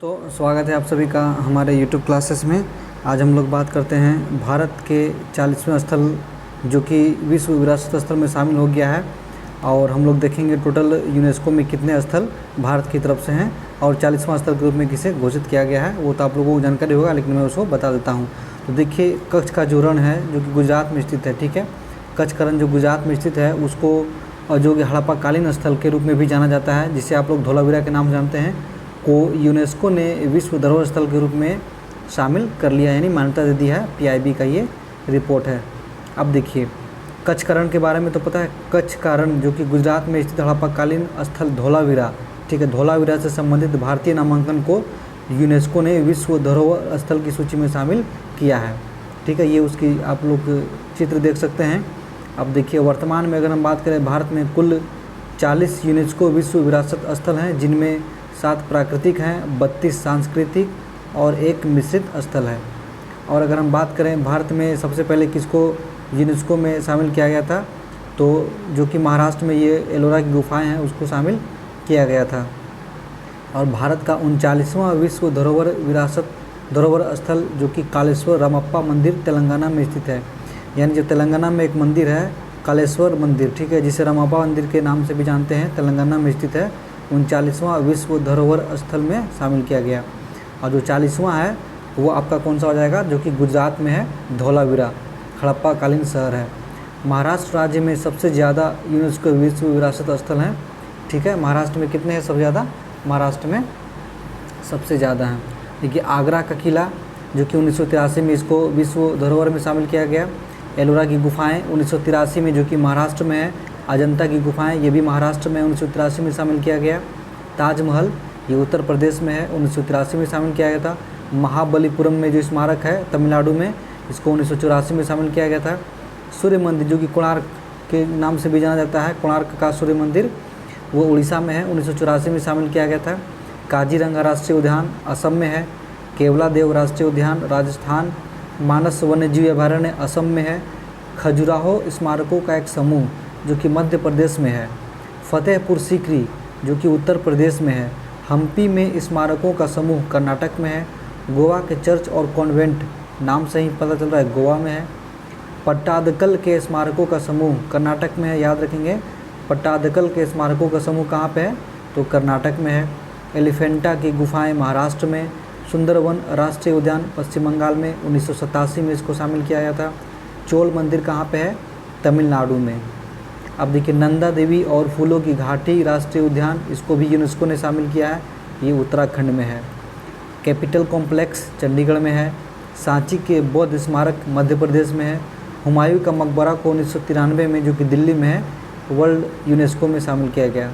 तो स्वागत है आप सभी का हमारे YouTube क्लासेस में। आज हम लोग बात करते हैं भारत के 40वें स्थल जो कि विश्व विरासत स्थल में शामिल हो गया है, और हम लोग देखेंगे टोटल यूनेस्को में कितने स्थल भारत की तरफ से हैं और 40वां स्थल के रूप में किसे घोषित किया गया है। वो तो आप लोगों को जानकारी होगा, लेकिन मैं उसको बता देता हूँ। तो देखिए, कच्छ का जो रण है जो कि गुजरात में स्थित है, ठीक है। कच्छ का रण जो गुजरात में स्थित है उसको जो कि हड़प्पाकालीन स्थल के रूप में भी जाना जाता है, जिसे आप लोग धौलावीरा के नाम से जानते हैं, को यूनेस्को ने विश्व धरोहर स्थल के रूप में शामिल कर लिया, यानी मान्यता दे दी है। पीआईबी का ये रिपोर्ट है। अब देखिए, कच्छ का रण के बारे में तो पता है। कच्छ का रण जो कि गुजरात में स्थित हड़प्पाकालीन स्थल धौलावीरा, ठीक है, धौलावीरा से संबंधित भारतीय नामांकन को यूनेस्को ने विश्व धरोहर स्थल की सूची में शामिल किया है, ठीक है। ये उसकी आप लोग चित्र देख सकते हैं। अब देखिए, वर्तमान में अगर हम बात करें, भारत में कुल 40 यूनेस्को विश्व विरासत स्थल हैं, जिनमें 7 प्राकृतिक हैं, 32 सांस्कृतिक और 1 मिश्रित स्थल है। और अगर हम बात करें भारत में सबसे पहले किसको यूनेस्को में शामिल किया गया था, तो जो कि महाराष्ट्र में ये एलोरा की गुफाएं हैं उसको शामिल किया गया था। और भारत का 39वां विश्व धरोहर स्थल जो कि कालेश्वर रामप्पा मंदिर तेलंगाना में स्थित है, यानी जो तेलंगाना में एक मंदिर है कालेश्वर मंदिर, ठीक है, जिसे रामप्पा मंदिर के नाम से भी जानते हैं, तेलंगाना में स्थित है, 39वां विश्व धरोहर स्थल में शामिल किया गया। और जो 40वां है वो आपका कौन सा हो जाएगा, जो कि गुजरात में है, धौलावीरा, हड़प्पाकालीन शहर है। महाराष्ट्र राज्य में सबसे ज़्यादा यूनेस्को विश्व विरासत स्थल हैं, ठीक है। महाराष्ट्र में कितने हैं सबसे ज़्यादा? महाराष्ट्र में सबसे ज़्यादा हैं। देखिए, आगरा का किला जो कि 1983 में इसको विश्व धरोहर में शामिल किया गया। एलोरा की गुफाएँ 1983 में जो कि महाराष्ट्र में है। अजंता की गुफाएं ये भी महाराष्ट्र में 1983 में शामिल किया गया। ताजमहल ये उत्तर प्रदेश में है, 1983 में शामिल किया गया था। महाबलीपुरम में जो स्मारक है तमिलनाडु में, इसको 1984 में शामिल किया गया था। सूर्य मंदिर जो कि कोणार्क के नाम से भी जाना जाता है, कोणार्क का सूर्य मंदिर, वो उड़ीसा में है, 1984 में शामिल किया गया था। काजीरंगा राष्ट्रीय उद्यान असम में है। केवलादेव राष्ट्रीय उद्यान राजस्थान। मानस वन्यजीव अभयारण्य असम में है। खजुराहो स्मारकों का एक समूह जो कि मध्य प्रदेश में है। फतेहपुर सीकरी जो कि उत्तर प्रदेश में है। हम्पी में स्मारकों का समूह कर्नाटक में है। गोवा के चर्च और कॉन्वेंट, नाम से ही पता चल रहा है, गोवा में है। पट्टादकल के स्मारकों का समूह कर्नाटक में है, याद रखेंगे। पट्टादकल के स्मारकों का समूह कहाँ पे है, तो कर्नाटक में है। एलिफेंटा की गुफाएं महाराष्ट्र में। सुंदरवन राष्ट्रीय उद्यान पश्चिम बंगाल में, 1987 में इसको शामिल किया गया था। चोल मंदिर कहाँ पे है, तमिलनाडु में। अब देखिए, नंदा देवी और फूलों की घाटी राष्ट्रीय उद्यान, इसको भी यूनेस्को ने शामिल किया है, ये उत्तराखंड में है। कैपिटल कॉम्प्लेक्स चंडीगढ़ में है। सांची के बौद्ध स्मारक मध्य प्रदेश में है। हुमायूं का मकबरा को 1993 में जो कि दिल्ली में है, वर्ल्ड यूनेस्को में शामिल किया गया।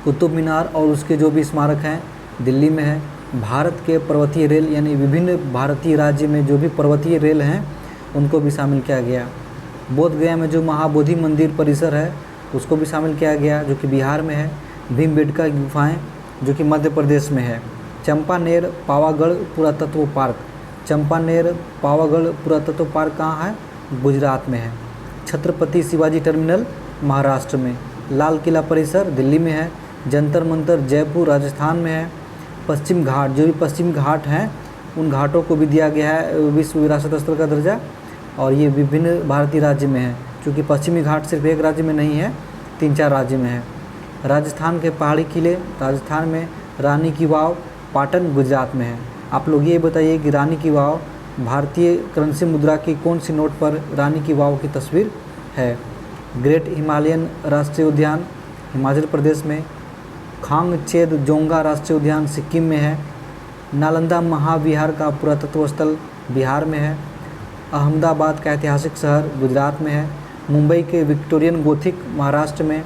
कुतुब मीनार और उसके जो भी स्मारक हैं दिल्ली में है। भारत के पर्वतीय रेल, यानी विभिन्न भारतीय राज्य में जो भी पर्वतीय रेल हैं उनको भी शामिल किया गया। बोध गया में जो महाबोधि मंदिर परिसर है उसको भी शामिल किया गया, जो कि बिहार में है। भीमबेटका की गुफाएँ जो कि मध्य प्रदेश में है। चंपानेर पावागढ़ पुरातत्व पार्क, चंपानेर पावागढ़ पुरातत्व पार्क कहाँ है, गुजरात में है। छत्रपति शिवाजी टर्मिनल महाराष्ट्र में। लाल किला परिसर दिल्ली में है। जंतर मंतर जयपुर राजस्थान में है। पश्चिम घाट, जो भी पश्चिम घाट हैं उन घाटों को भी दिया गया है विश्व विरासत स्थल का दर्जा, और ये विभिन्न भारतीय राज्य में है, क्योंकि पश्चिमी घाट सिर्फ एक राज्य में नहीं है, 3-4 राज्य में है। राजस्थान के पहाड़ी किले राजस्थान में। रानी की वाव पाटन गुजरात में है। आप लोग ये बताइए कि रानी की वाव भारतीय करेंसी मुद्रा की कौन सी नोट पर रानी की वाव की तस्वीर है। ग्रेट हिमालयन राष्ट्रीय उद्यान हिमाचल प्रदेश में। खांगचेद जोंगा राष्ट्रीय उद्यान सिक्किम में है। नालंदा महाविहार का पुरातत्व स्थल बिहार में है। अहमदाबाद का ऐतिहासिक शहर गुजरात में है। मुंबई के विक्टोरियन गोथिक महाराष्ट्र में।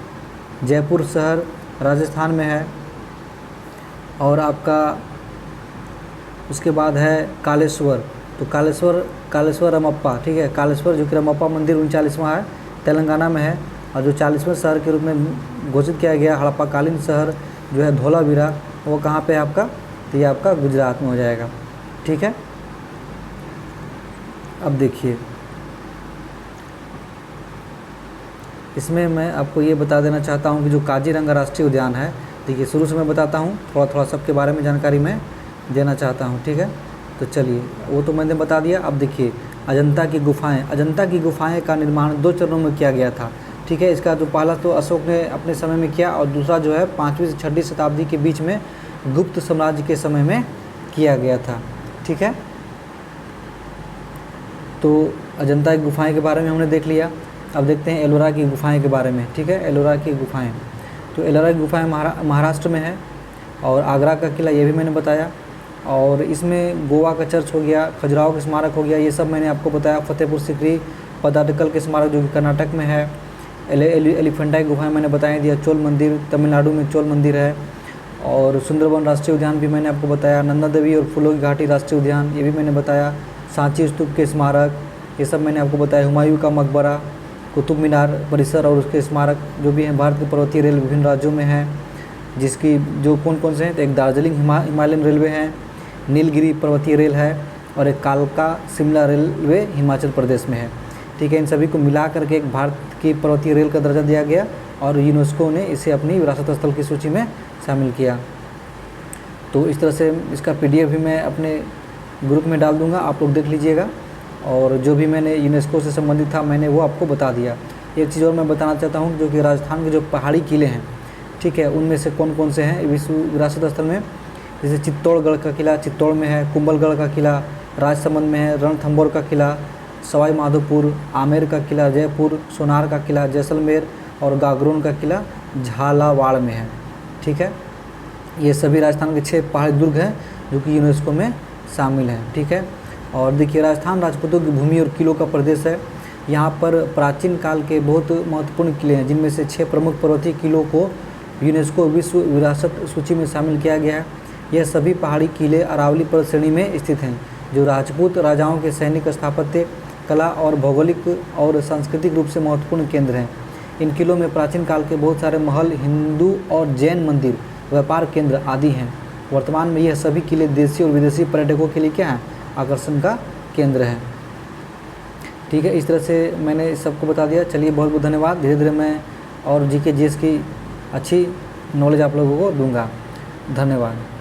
जयपुर शहर राजस्थान में है। और आपका उसके बाद है कालेश्वर, तो कालेश्वर रामप्पा, ठीक है, कालेश्वर जो कि रामप्पा मंदिर 39वां है, तेलंगाना में है। और जो 40वें शहर के रूप में घोषित किया गया हड़प्पाकालीन शहर जो है धौलावीरा, वो कहाँ पे है आपका, तो ये आपका गुजरात में हो जाएगा, ठीक है। अब देखिए, इसमें मैं आपको ये बता देना चाहता हूँ कि जो काजीरंगा राष्ट्रीय उद्यान है देखिए शुरू से मैं बताता हूँ, थोड़ा थोड़ा सबके बारे में जानकारी मैं देना चाहता हूँ, ठीक है। तो चलिए, वो तो मैंने बता दिया। अब देखिए अजंता की गुफाएं। अजंता की गुफाएं का निर्माण 2 चरणों में किया गया था, ठीक है। इसका जो पहला तो अशोक ने अपने समय में किया, और दूसरा जो है 5वीं से 6वीं शताब्दी के बीच में गुप्त साम्राज्य के समय में किया गया था, ठीक है। तो अजंता की गुफाएं के बारे में हमने देख लिया। अब देखते हैं एलोरा की गुफाएं के बारे में, ठीक है। एलोरा की गुफाएं, तो एलोरा की गुफाएं महाराष्ट्र में है, और आगरा का किला ये भी मैंने बताया, और इसमें गोवा का चर्च हो गया, खजुराहो का स्मारक हो गया, ये सब मैंने आपको बताया। फतेहपुर सीकरी पदाडकल के स्मारक जो कि कर्नाटक में है। एलिफेंटा की गुफाएं मैंने बता दिया। चोल मंदिर, तमिलनाडु में चोल मंदिर है। और सुंदरबन राष्ट्रीय उद्यान भी मैंने आपको बताया। नंदा देवी और फूलों की घाटी राष्ट्रीय उद्यान ये भी मैंने बताया। सांची स्तूप के स्मारक ये सब मैंने आपको बताया। हुमायूं का मकबरा, कुतुब मीनार परिसर और उसके स्मारक जो भी हैं। भारत की पर्वतीय रेल विभिन्न राज्यों में है, जिसकी जो कौन कौन से हैं, तो एक दार्जिलिंग हिमालयन रेलवे है, नीलगिरी पर्वतीय रेल है, और एक कालका शिमला रेलवे हिमाचल प्रदेश में है, ठीक है। इन सभी को मिला करके एक भारत की पर्वतीय रेल का दर्जा दिया गया, और यूनेस्को ने इसे अपनी विरासत स्थल की सूची में शामिल किया। तो इस तरह से इसका PDF भी मैं अपने ग्रुप में डाल दूंगा, आप लोग देख लीजिएगा। और जो भी मैंने यूनेस्को से संबंधित था मैंने वो आपको बता दिया। एक चीज़ और मैं बताना चाहता हूँ, जो कि राजस्थान के जो पहाड़ी किले हैं, ठीक है, उनमें से कौन कौन से हैं विश्व विरासत स्थल में। जैसे चित्तौड़गढ़ का किला चित्तौड़ में है, कुंभलगढ़ का किला राजसमंद में है, रणथंभौर का किला सवाई माधोपुर, आमेर का किला जयपुर, सोनार का किला जैसलमेर, और गागरोन का किला झालावाड़ में है, ठीक है। ये सभी राजस्थान के 6 पहाड़ी दुर्ग हैं जो कि यूनेस्को में शामिल हैं, ठीक है। और देखिए राजस्थान राजपूतों की भूमि और किलों का प्रदेश है। यहाँ पर प्राचीन काल के बहुत महत्वपूर्ण किले हैं, जिनमें से 6 प्रमुख पर्वतीय किलों को यूनेस्को विश्व विरासत सूची में शामिल किया गया है। यह सभी पहाड़ी किले अरावली पर्वत श्रेणी में स्थित हैं, जो राजपूत राजाओं के सैनिक स्थापत्य कला और भौगोलिक और सांस्कृतिक रूप से महत्वपूर्ण केंद्र हैं। इन किलों में प्राचीन काल के बहुत सारे महल, हिंदू और जैन मंदिर, व्यापार केंद्र आदि हैं। वर्तमान में यह सभी किले देशी और विदेशी पर्यटकों के लिए क्या हैं, आकर्षण का केंद्र हैं, ठीक है। इस तरह से मैंने सबको बता दिया। चलिए बहुत बहुत धन्यवाद। धीरे धीरे मैं और GK GS की अच्छी नॉलेज आप लोगों को दूंगा। धन्यवाद।